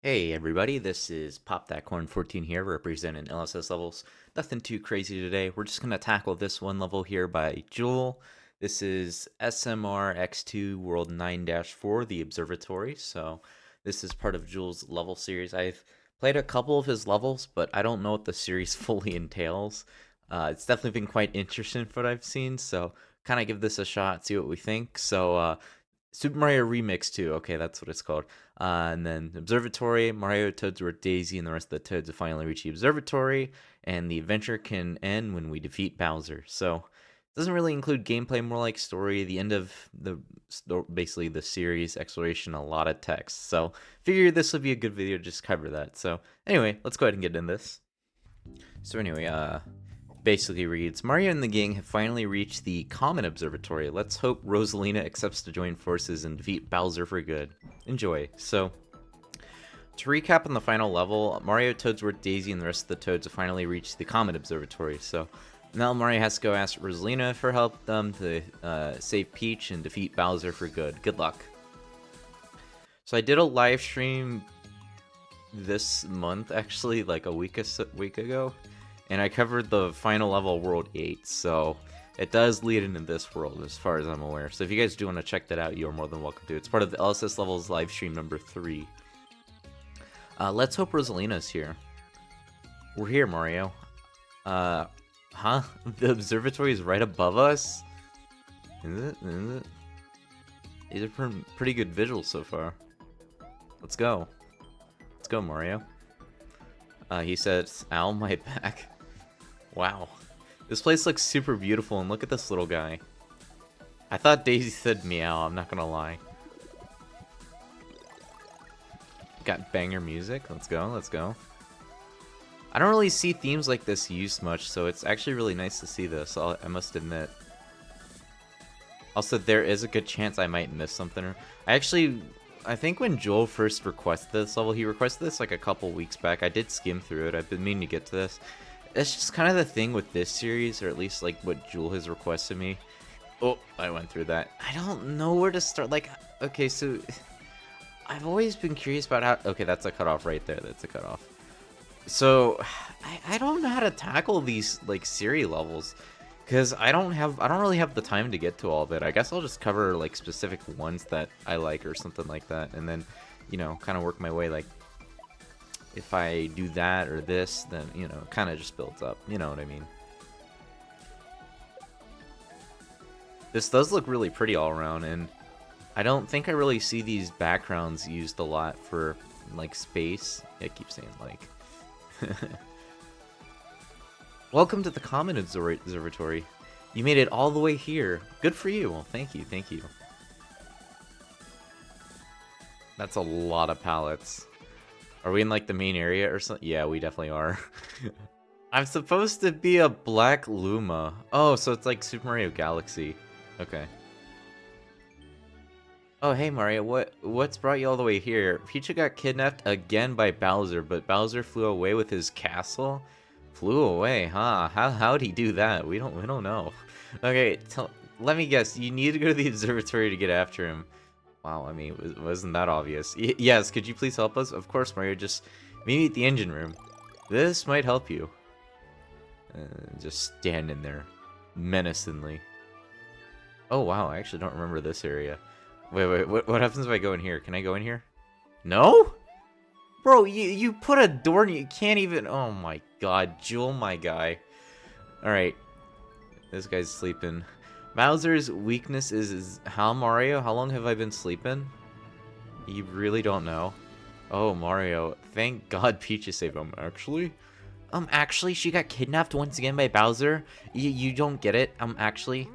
Hey everybody, this is Pop That Corn 14 here, representing LSS levels. Nothing too crazy today. We're just going to tackle this one level here by Jewel. This is SMRX2 World 9-4, the Observatory. So this is part of Jewel's level series. I've played a couple of his levels, but I don't know what the series fully entails. It's definitely been quite interesting from what I've seen, so kind of give this a shot, see what we think. Super Mario Remix 2. Okay, that's what it's called. And then Observatory, Mario, Toadsworth, Daisy, and the rest of the Toads have finally reached the Observatory, and the adventure can end when we defeat Bowser. So, it doesn't really include gameplay, more like story. The end of basically the series, exploration, a lot of text. So, figure this would be a good video to just cover that. So, anyway, let's go ahead and get into this. So anyway, basically reads, Mario and the gang have finally reached the Common Observatory. Let's hope Rosalina accepts to join forces and defeat Bowser for good. Enjoy. So, to recap on the final level, Mario, Toadsworth, Daisy, and the rest of the Toads have finally reached the Common Observatory. So, now Mario has to go ask Rosalina for help them to save Peach and defeat Bowser for good. Good luck. So I did a live stream this month, actually, like a week ago, and I covered the final level World 8, so it does lead into this world as far as I'm aware. So if you guys do want to check that out, you're more than welcome to. It's part of the LSS Levels live stream number 3. Let's hope Rosalina's here. We're here, Mario. Huh? The observatory is right above us? Is it? Is it? These are pretty good visuals so far. Let's go. Let's go, Mario. He says, ow, my back. Wow. This place looks super beautiful, and look at this little guy. I thought Daisy said meow, I'm not gonna lie. Got banger music. Let's go, let's go. I don't really see themes like this used much, so it's actually really nice to see this, I must admit. Also, there is a good chance I might miss something. I think when Joel first requested this level, he requested this like a couple weeks back. I did skim through it. I've been meaning to get to this. It's just kind of the thing with this series, or at least like what Joel has requested me. Oh, I went through that. I don't know where to start. Like, okay, so I've always been curious about how. Okay, that's a cutoff right there. That's a cutoff. So I don't know how to tackle these like series levels. Because I don't really have the time to get to all of it. I guess I'll just cover like specific ones that I like or something like that, and then, you know, kind of work my way. Like, if I do that or this, then, you know, kind of just builds up. You know what I mean? This does look really pretty all around, and I don't think I really see these backgrounds used a lot for like space. I keep saying like. Welcome to the Common Observatory. You made it all the way here. Good for you. Well, thank you, thank you. That's a lot of pallets. Are we in like the main area or something? Yeah, we definitely are. I'm supposed to be a black Luma. Oh, so it's like Super Mario Galaxy. Okay. Oh, hey Mario, what's brought you all the way here? Peach got kidnapped again by Bowser, but Bowser flew away with his castle. Flew away, huh? How'd he do that? We don't know. Okay, let me guess. You need to go to the observatory to get after him. Wow, I mean, wasn't that obvious? Yes, could you please help us? Of course, Mario. Just meet me at the engine room. This might help you. Just standing there, menacingly. Oh wow, I actually don't remember this area. Wait, what happens if I go in here? Can I go in here? No? Bro, you put a door and you can't even... Oh my god, Jewel, my guy. Alright. This guy's sleeping. Bowser's weakness is how, Mario? How long have I been sleeping? You really don't know. Oh, Mario. Thank god Peach is safe. Actually, she got kidnapped once again by Bowser? You don't get it? Actually...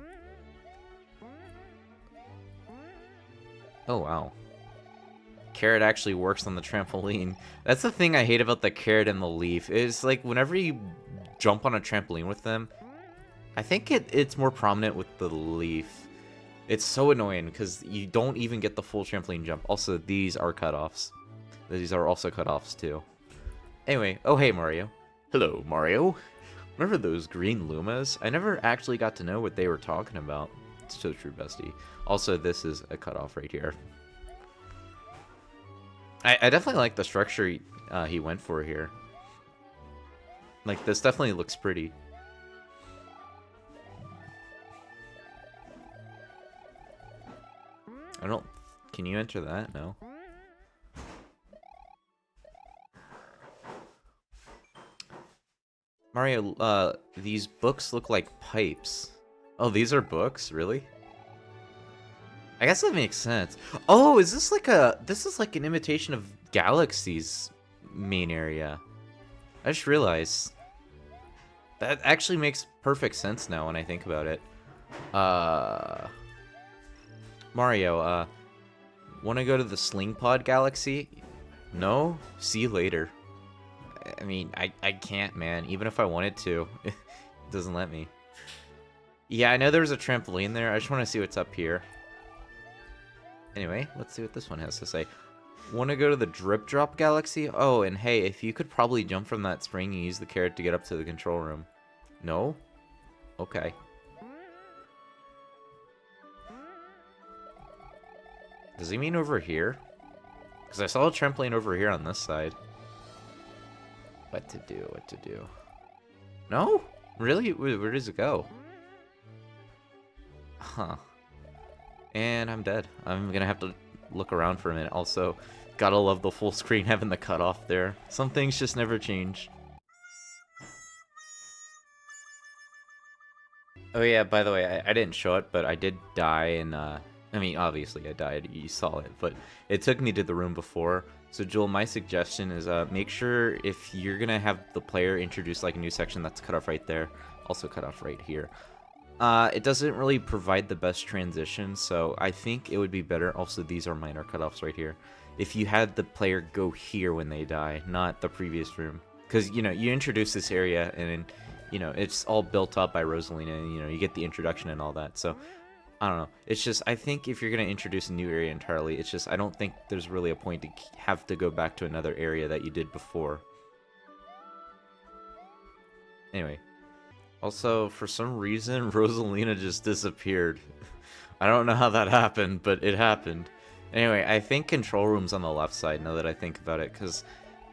Oh, wow. Carrot actually works on the trampoline. That's the thing I hate about the carrot and the leaf. Is like whenever you jump on a trampoline with them, I think it's more prominent with the leaf. It's so annoying because you don't even get the full trampoline jump. Also, these are cutoffs. These are also cutoffs too. Anyway, oh hey Mario. Hello Mario. Remember those green Lumas? I never actually got to know what they were talking about. It's so true, bestie. Also, this is a cutoff right here. I definitely like the structure he went for here. Like, this definitely looks pretty. I don't... Can you enter that? No. Mario, these books look like pipes. Oh, these are books? Really? I guess that makes sense. Oh, is this like a... This is like an imitation of Galaxy's main area. I just realized. That actually makes perfect sense now when I think about it. Mario, want to go to the Sling Pod Galaxy? No? See you later. I mean, I can't, man. Even if I wanted to. It doesn't let me. Yeah, I know there's a trampoline there. I just want to see what's up here. Anyway, let's see what this one has to say. Want to go to the Drip Drop Galaxy? Oh, and hey, if you could probably jump from that spring and use the carrot to get up to the control room. No? Okay. Does he mean over here? Because I saw a trampoline over here on this side. What to do, what to do. No? Really? Where does it go? Huh. And I'm dead. I'm gonna have to look around for a minute. Also, gotta love the full screen having the cutoff there. Some things just never change. Oh yeah, by the way, I didn't show it, but I did die in, I mean, obviously I died, you saw it, but it took me to the room before. So Joel, my suggestion is make sure if you're gonna have the player introduce like a new section that's cut off right there, also cut off right here. It doesn't really provide the best transition, so I think it would be better, also these are minor cutoffs right here, if you had the player go here when they die, not the previous room. Because, you know, you introduce this area and you know, it's all built up by Rosalina, and, you know, you get the introduction and all that, so, I don't know. It's just, I think if you're going to introduce a new area entirely, it's just, I don't think there's really a point to have to go back to another area that you did before. Anyway. Also, for some reason, Rosalina just disappeared. I don't know how that happened, but it happened. Anyway, I think control room's on the left side, now that I think about it, because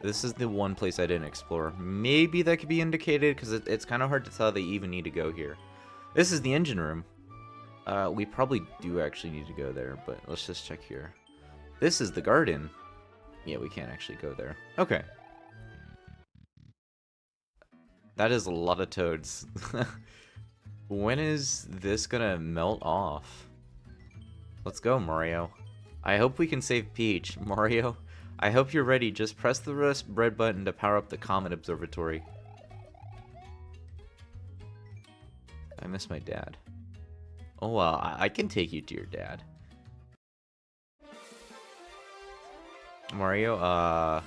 this is the one place I didn't explore. Maybe that could be indicated, because it's kind of hard to tell they even need to go here. This is the engine room. We probably do actually need to go there, but let's just check here. This is the garden. Yeah, we can't actually go there. Okay. That is a lot of toads. When is this gonna melt off? Let's go, Mario. I hope we can save Peach. Mario, I hope you're ready. Just press the red button to power up the Comet Observatory. I miss my dad. Oh, well, I can take you to your dad. Mario,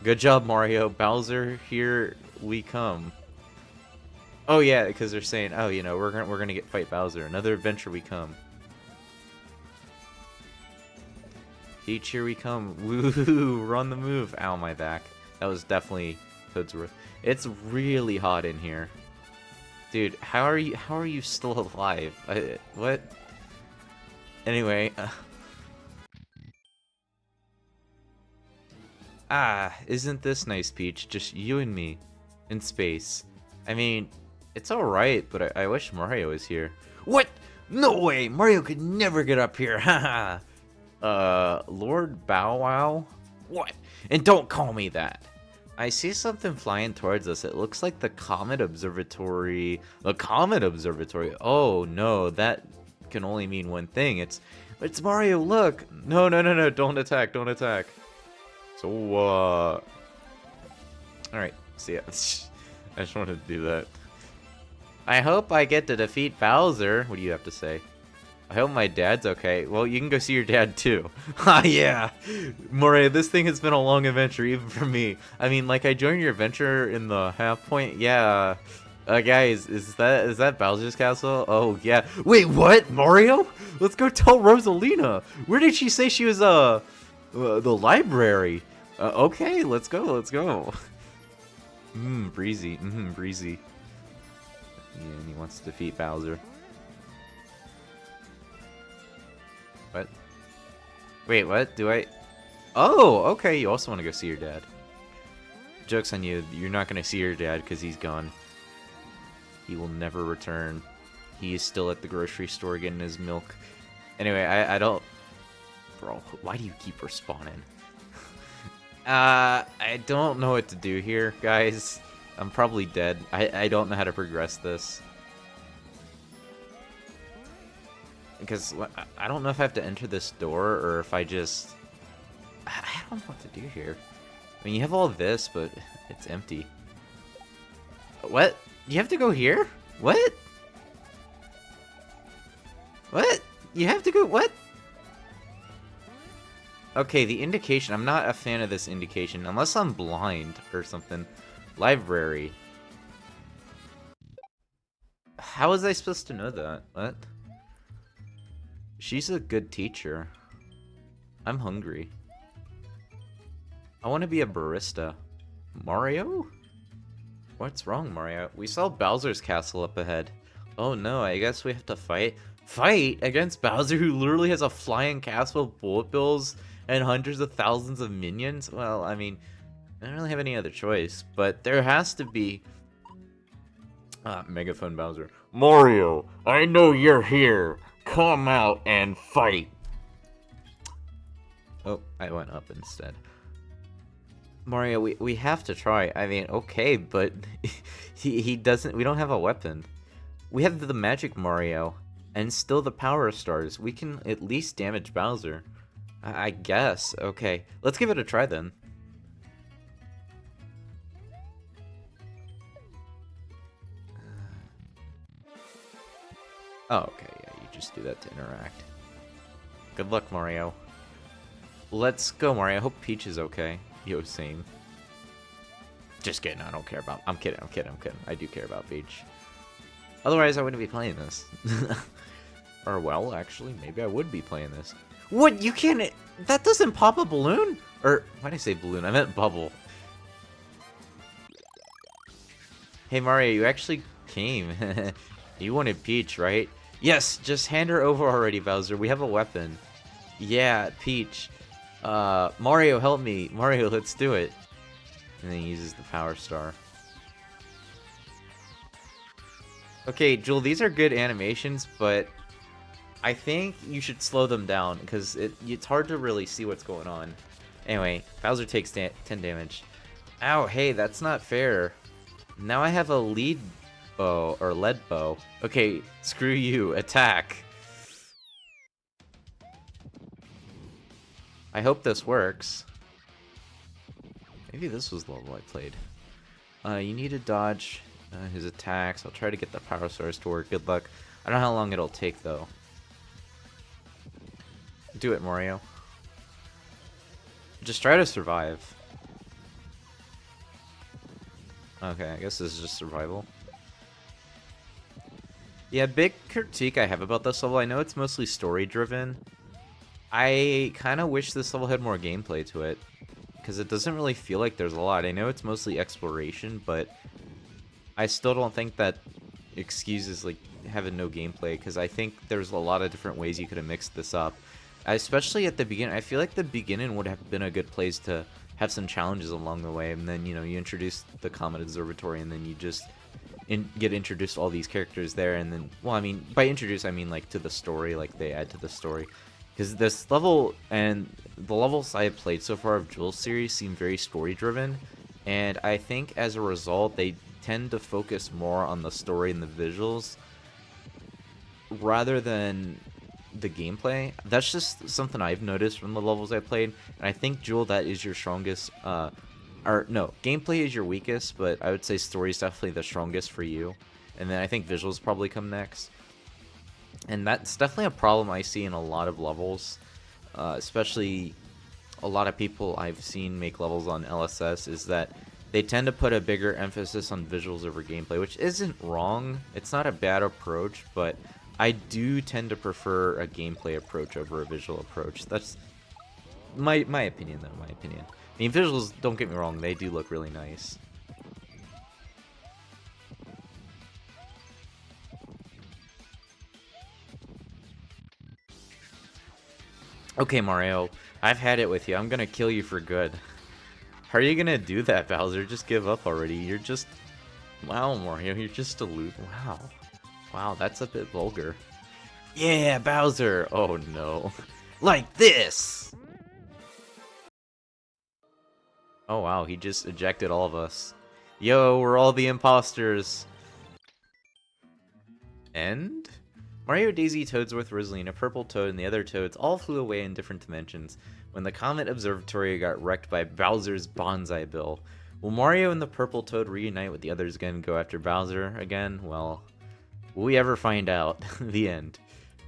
good job, Mario. Bowser, here we come. Oh yeah, because they're saying, oh, you know, we're gonna fight Bowser. Another adventure we come. Peach, here we come. Woo! We're on the move. Ow, my back. That was definitely Toadsworth. It's really hot in here, dude. How are you still alive? What? Anyway. Isn't this nice, Peach? Just you and me in space. I mean, it's alright, but I wish Mario was here. What? No way! Mario could never get up here, haha! Lord Bow Wow? What? And don't call me that! I see something flying towards us. It looks like the Comet Observatory. The Comet Observatory? Oh no, that can only mean one thing. It's Mario, look! No, don't attack, don't attack. So, alright, see ya. I just wanted to do that. I hope I get to defeat Bowser. What do you have to say? I hope my dad's okay. Well, you can go see your dad too. Ah, yeah! Mario, this thing has been a long adventure, even for me. I mean, like, I joined your adventure in the half point. Yeah. Guys, is that Bowser's castle? Oh, yeah. Wait, what? Mario? Let's go tell Rosalina. Where did she say she was, the library? Okay, let's go, let's go. Breezy, breezy. Yeah, and he wants to defeat Bowser. What? Wait, what? Do I? Oh, okay, you also want to go see your dad. Joke's on you, you're not going to see your dad because he's gone. He will never return. He is still at the grocery store getting his milk. Anyway, I don't... Bro, why do you keep respawning? I don't know what to do here, guys. I'm probably dead. I don't know how to progress this. Because I don't know if I have to enter this door or if I just... I don't know what to do here. I mean, you have all this, but it's empty. What? You have to go here? What? What? You have to go... What? Okay, the indication. I'm not a fan of this indication. Unless I'm blind or something. Library. How was I supposed to know that? What? She's a good teacher. I'm hungry. I want to be a barista. Mario? What's wrong, Mario? We saw Bowser's castle up ahead. Oh no, I guess we have to fight. Fight against Bowser, who literally has a flying castle of bullet bills and hundreds of thousands of minions? Well, I mean, I don't really have any other choice, but there has to be... Megaphone Bowser. Mario, I know you're here. Come out and fight. Oh, I went up instead. Mario, we have to try. I mean, okay, but he doesn't... We don't have a weapon. We have the Magic Mario and still the Power Stars. We can at least damage Bowser. I guess. Okay, let's give it a try then. Oh, okay, yeah, you just do that to interact. Good luck, Mario. Let's go, Mario. I hope Peach is okay. Yo, same. Just kidding, I don't care about... I'm kidding. I do care about Peach. Otherwise, I wouldn't be playing this. Or, well, actually, maybe I would be playing this. What? You can't... That doesn't pop a balloon? Or, why did I say balloon? I meant bubble. Hey, Mario, you actually came. You wanted Peach, right? Yes, just hand her over already, Bowser. We have a weapon. Yeah, Peach. Mario, help me. Mario, let's do it. And then he uses the Power Star. Okay, Jewel, these are good animations, but I think you should slow them down because it's hard to really see what's going on. Anyway, Bowser takes 10 damage. Ow, hey, that's not fair. Now I have a lead bow, or lead bow. Okay, screw you, attack. I hope this works. Maybe this was the level I played. You need to dodge his attacks. I'll try to get the Power Stars to work. Good luck. I don't know how long it'll take, though. Do it, Mario. Just try to survive. Okay, I guess this is just survival. Yeah, big critique I have about this level. I know it's mostly story-driven. I kind of wish this level had more gameplay to it, because it doesn't really feel like there's a lot. I know it's mostly exploration, but I still don't think that excuses like having no gameplay, because I think there's a lot of different ways you could have mixed this up. Especially at the beginning. I feel like the beginning would have been a good place to have some challenges along the way, and then, you know, you introduce the Comet Observatory, and then you just get introduced to all these characters there, and then, well, I mean, by introduce, I mean, like, to the story, like, they add to the story. Because this level, and the levels I have played so far of Jewel's series seem very story-driven, and I think as a result, they tend to focus more on the story and the visuals, rather than the gameplay. That's just something I've noticed from the levels I played, and I think, Jewel, that is your strongest, or no, gameplay is your weakest, but I would say story is definitely the strongest for you, and then I think visuals probably come next. And that's definitely a problem I see in a lot of levels, especially a lot of people I've seen make levels on LSS, is that they tend to put a bigger emphasis on visuals over gameplay, which isn't wrong. It's not a bad approach, but I do tend to prefer a gameplay approach over a visual approach. That's my opinion, though, my opinion. I mean, visuals, don't get me wrong, they do look really nice. Okay, Mario, I've had it with you. I'm gonna kill you for good. How are you gonna do that, Bowser? Just give up already. You're just... Wow, Mario, you're just a loot. Wow. Wow, that's a bit vulgar. Yeah, Bowser! Oh no. Like this! Oh wow, he just ejected all of us. Yo, we're all the imposters. And? Mario, Daisy, Toadsworth, Rosalina, Purple Toad, and the other Toads all flew away in different dimensions when the Comet Observatory got wrecked by Bowser's Bonsai Bill. Will Mario and the Purple Toad reunite with the others again and go after Bowser again? Well, will we ever find out? The end.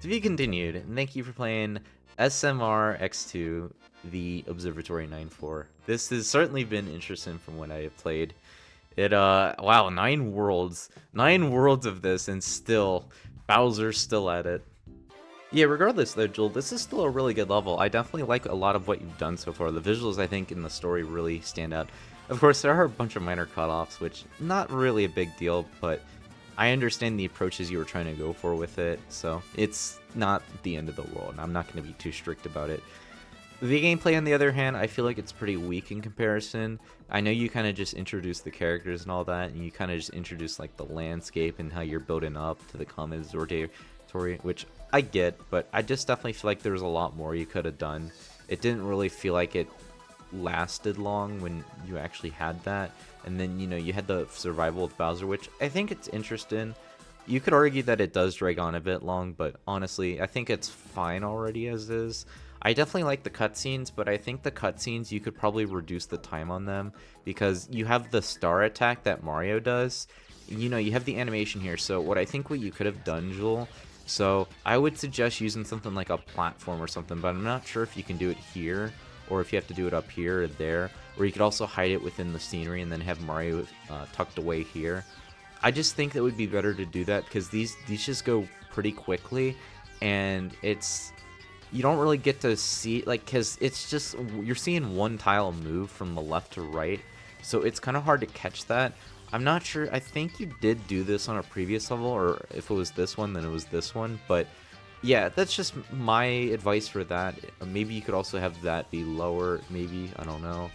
To be continued, and thank you for playing SMRX2, the Observatory 9-4. This has certainly been interesting from what I have played. Wow, 9 worlds. 9 worlds of this, and still, Bowser's still at it. Yeah, regardless though, Joel, this is still a really good level. I definitely like a lot of what you've done so far. The visuals, I think, in the story really stand out. Of course, there are a bunch of minor cutoffs, which, not really a big deal, but I understand the approaches you were trying to go for with it, so it's not the end of the world. I'm not going to be too strict about it. The gameplay, on the other hand, I feel like it's pretty weak in comparison. I know you kind of just introduce the characters and all that, and you kind of just introduce like the landscape and how you're building up to the Comet Observatory, which I get, but I just definitely feel like there was a lot more you could have done. It didn't really feel like it lasted long when you actually had that, and then, you know, you had the survival with Bowser, which I think it's interesting. You could argue that it does drag on a bit long, but honestly, I think it's fine already as is. I definitely like the cutscenes, but I think the cutscenes, you could probably reduce the time on them, because you have the star attack that Mario does. You know, you have the animation here, so what you could have done, Joel, so I would suggest using something like a platform or something, but I'm not sure if you can do it here, or if you have to do it up here or there, or you could also hide it within the scenery and then have Mario tucked away here. I just think that would be better to do that, because these just go pretty quickly, and you don't really get to see, like, because it's just, you're seeing one tile move from the left to right, so it's kind of hard to catch that. I'm not sure, I think you did do this on a previous level, or if it was this one, then it was this one, but yeah, that's just my advice for that. Maybe you could also have that be lower, maybe, I don't know.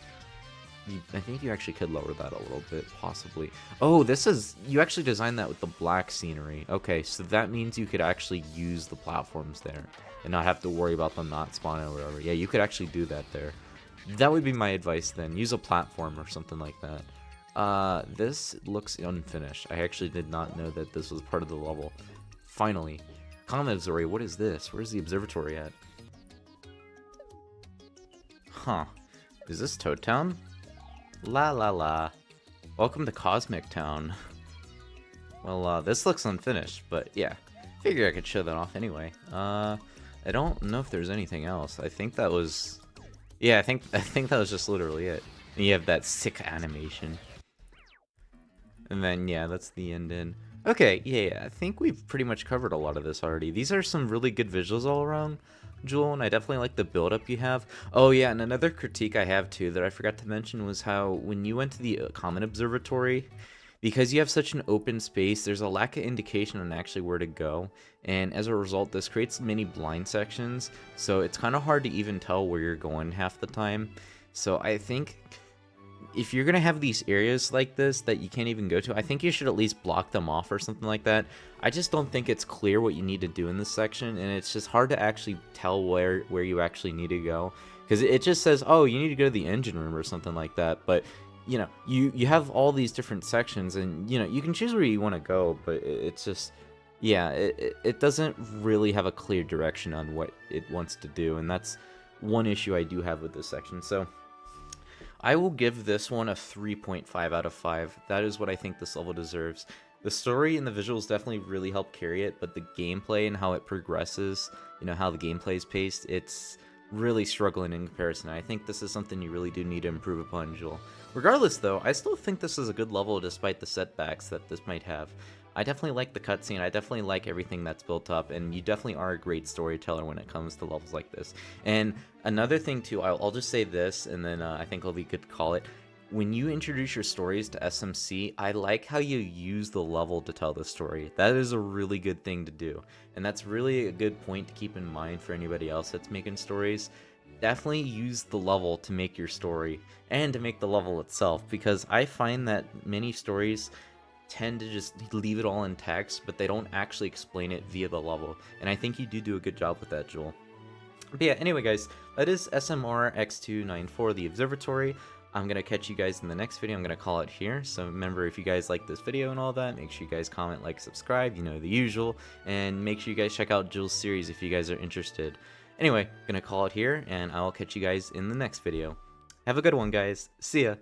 I think you actually could lower that a little bit, possibly. Oh, you actually designed that with the black scenery. Okay, so that means you could actually use the platforms there and not have to worry about them not spawning or whatever. Yeah, you could actually do that there. That would be my advice then. Use a platform or something like that. This looks unfinished. I actually did not know that this was part of the level. Finally. Comet Observatory, what is this? Where's the observatory at? Huh. Is this Toad Town? La la la. Welcome to Cosmic Town. Well, this looks unfinished, but yeah. Figure I could show that off anyway. I don't know if there's anything else. I think that was... Yeah, I think that was just literally it. And you have that sick animation. And then, yeah, that's the end. Okay, yeah, I think we've pretty much covered a lot of this already. These are some really good visuals all around, Joel, and I definitely like the build-up you have. Oh yeah, and another critique I have too that I forgot to mention was how when you went to the Comet Observatory, because you have such an open space, there's a lack of indication on actually where to go, and as a result, this creates many blind sections, so it's kind of hard to even tell where you're going half the time. So I think if you're going to have these areas like this that you can't even go to, I think you should at least block them off or something like that. I just don't think it's clear what you need to do in this section, and it's just hard to actually tell where you actually need to go. Because it just says, oh, you need to go to the engine room or something like that, but, you know, you have all these different sections, and, you know, you can choose where you want to go, but it's just, yeah, it doesn't really have a clear direction on what it wants to do, and that's one issue I do have with this section. So I will give this one a 3.5 out of 5. That is what I think this level deserves. The story and the visuals definitely really help carry it, but the gameplay and how it progresses, you know, how the gameplay is paced, it's really struggling in comparison. I think this is something you really do need to improve upon, Joel. Regardless, though, I still think this is a good level despite the setbacks that this might have. I definitely like the cutscene, I definitely like everything that's built up, and you definitely are a great storyteller when it comes to levels like this. And another thing too, I'll just say this, and then I think I'll be good to call it. when you introduce your stories to SMC, I like how you use the level to tell the story. That is a really good thing to do. And that's really a good point to keep in mind for anybody else that's making stories. Definitely use the level to make your story and to make the level itself, because I find that many stories tend to just leave it all in text, but they don't actually explain it via the level. And I think you do a good job with that, Jewel. But yeah, anyway guys, that is SMRX2 the Observatory. I'm going to catch you guys in the next video. I'm going to call it here. So remember, if you guys like this video and all that, make sure you guys comment, like, subscribe, you know, the usual. And make sure you guys check out Jill's series if you guys are interested. Anyway, going to call it here, and I'll catch you guys in the next video. Have a good one, guys. See ya.